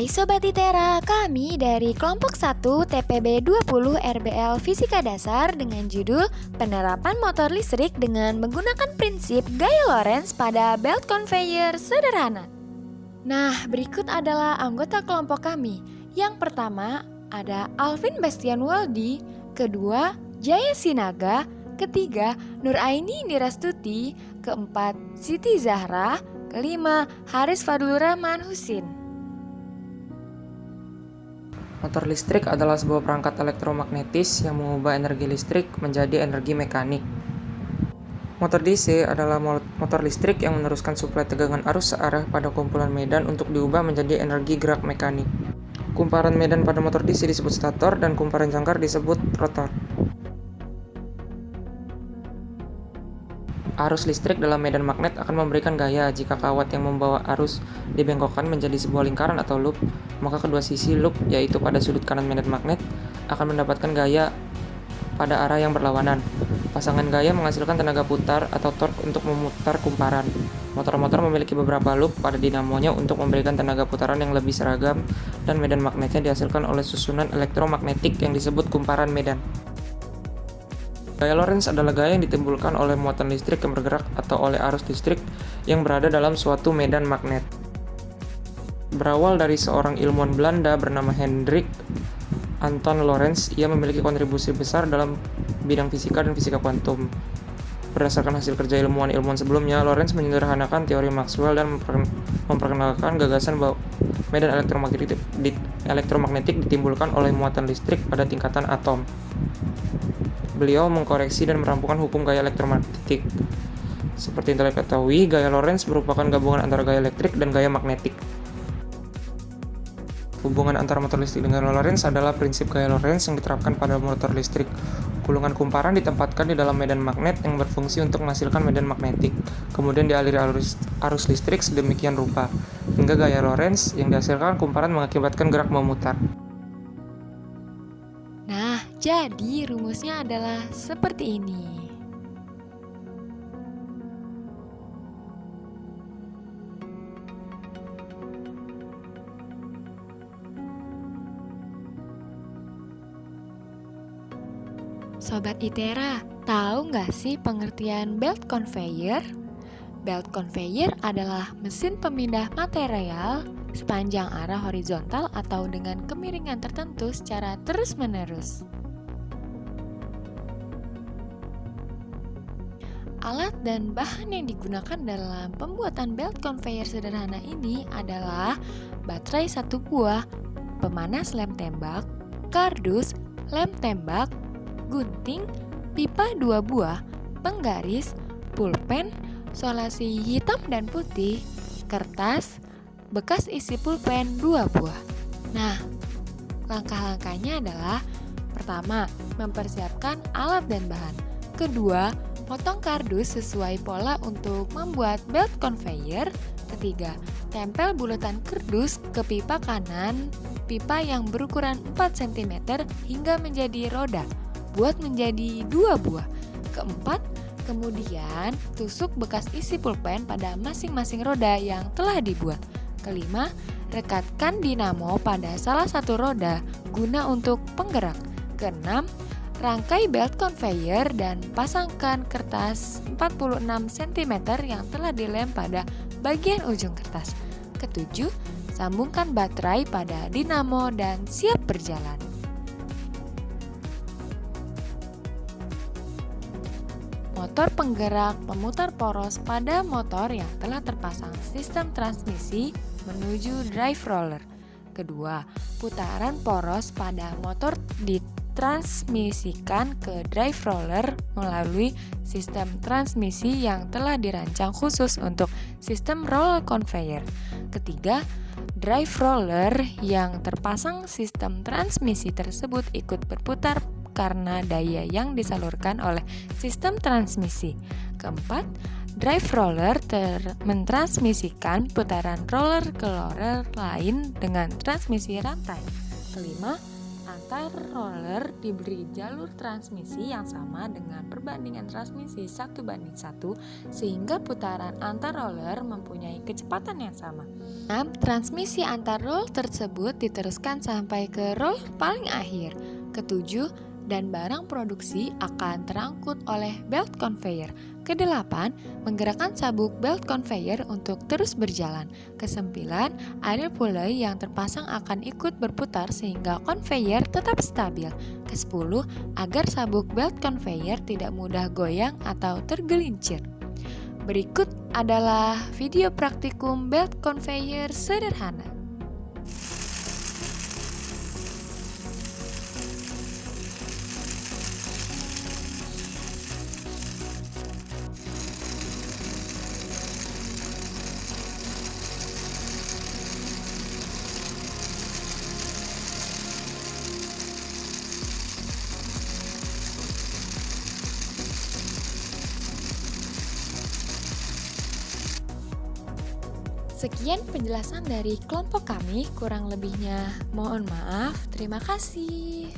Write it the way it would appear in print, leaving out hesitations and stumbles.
Hai Sobat ITERA, kami dari kelompok 1 TPB 20 RBL Fisika Dasar dengan judul Penerapan Motor Listrik dengan menggunakan prinsip gaya Lorentz pada belt conveyor sederhana. Nah, berikut adalah anggota kelompok kami. Yang pertama ada Alvin Bastian Waldi, kedua Jaya Sinaga, ketiga Nuraini Nirastuti, keempat Siti Zahra, kelima Haris Fadlur Rahman Husin. Motor listrik adalah sebuah perangkat elektromagnetis yang mengubah energi listrik menjadi energi mekanik. Motor DC adalah motor listrik yang meneruskan suplai tegangan arus searah pada kumpulan medan untuk diubah menjadi energi gerak mekanik. Kumparan medan pada motor DC disebut stator dan kumparan jangkar disebut rotor. Arus listrik dalam medan magnet akan memberikan gaya jika kawat yang membawa arus dibengkokkan menjadi sebuah lingkaran atau loop, maka kedua sisi loop, yaitu pada sudut kanan medan magnet, akan mendapatkan gaya pada arah yang berlawanan. Pasangan gaya menghasilkan tenaga putar atau torque untuk memutar kumparan. Motor-motor memiliki beberapa loop pada dinamonya untuk memberikan tenaga putaran yang lebih seragam, dan medan magnetnya dihasilkan oleh susunan elektromagnetik yang disebut kumparan medan. Gaya Lorentz adalah gaya yang ditimbulkan oleh muatan listrik yang bergerak atau oleh arus listrik yang berada dalam suatu medan magnet. Berawal dari seorang ilmuwan Belanda bernama Hendrik Anton Lorentz, ia memiliki kontribusi besar dalam bidang fisika dan fisika kuantum. Berdasarkan hasil kerja ilmuwan-ilmuwan sebelumnya, Lorentz menyederhanakan teori Maxwell dan memperkenalkan gagasan bahwa medan elektromagnetik ditimbulkan oleh muatan listrik pada tingkatan atom. Beliau mengkoreksi dan merampungkan hukum gaya elektromagnetik. Seperti yang telah diketahui, gaya Lorentz merupakan gabungan antara gaya elektrik dan gaya magnetik. Hubungan antara motor listrik dengan Lorentz adalah prinsip gaya Lorentz yang diterapkan pada motor listrik. Gulungan kumparan ditempatkan di dalam medan magnet yang berfungsi untuk menghasilkan medan magnetik. Kemudian dialiri arus listrik sedemikian rupa, hingga gaya Lorentz yang dihasilkan kumparan mengakibatkan gerak memutar. Nah, jadi rumusnya adalah seperti ini. Sobat ITERA, tahu nggak sih pengertian belt conveyor? Belt conveyor adalah mesin pemindah material sepanjang arah horizontal atau dengan kemiringan tertentu secara terus-menerus. Alat dan bahan yang digunakan dalam pembuatan belt conveyor sederhana ini adalah baterai 1 buah, pemanas lem tembak, kardus, lem tembak, gunting, pipa 2 buah, penggaris, pulpen, solasi hitam dan putih, kertas, bekas isi pulpen 2 buah. Nah, langkah-langkahnya adalah: pertama, mempersiapkan alat dan bahan. Kedua, potong kardus sesuai pola untuk membuat belt conveyor. Ketiga, tempel bulatan kardus ke pipa kanan, pipa yang berukuran 4 cm hingga menjadi roda. Buat menjadi 2 buah. Keempat, kemudian tusuk bekas isi pulpen pada masing-masing roda yang telah dibuat. Kelima, rekatkan dinamo pada salah satu roda guna untuk penggerak. Keenam, rangkai belt conveyor dan pasangkan kertas 46 cm yang telah dilem pada bagian ujung kertas. Ketujuh, sambungkan baterai pada dinamo dan siap berjalan. Motor penggerak pemutar poros pada motor yang telah terpasang sistem transmisi menuju drive roller. Kedua, putaran poros pada motor ditransmisikan ke drive roller melalui sistem transmisi yang telah dirancang khusus untuk sistem roller conveyor. Ketiga, drive roller yang terpasang sistem transmisi tersebut ikut berputar karena daya yang disalurkan oleh sistem transmisi. Keempat, drive roller mentransmisikan putaran roller ke roller lain dengan transmisi rantai. Kelima, Antar roller diberi jalur transmisi yang sama dengan perbandingan transmisi 1:1 sehingga putaran antar roller mempunyai kecepatan yang sama. 6. Transmisi antar roller tersebut diteruskan sampai ke roller paling akhir. Ketujuh, dan barang produksi akan terangkut oleh belt conveyor. Kedelapan, menggerakkan sabuk belt conveyor untuk terus berjalan. Kesembilan, idle pulley yang terpasang akan ikut berputar sehingga conveyor tetap stabil. Kesepuluh, agar sabuk belt conveyor tidak mudah goyang atau tergelincir. Berikut adalah video praktikum belt conveyor sederhana. Sekian penjelasan dari kelompok kami, kurang lebihnya mohon maaf. Terima kasih.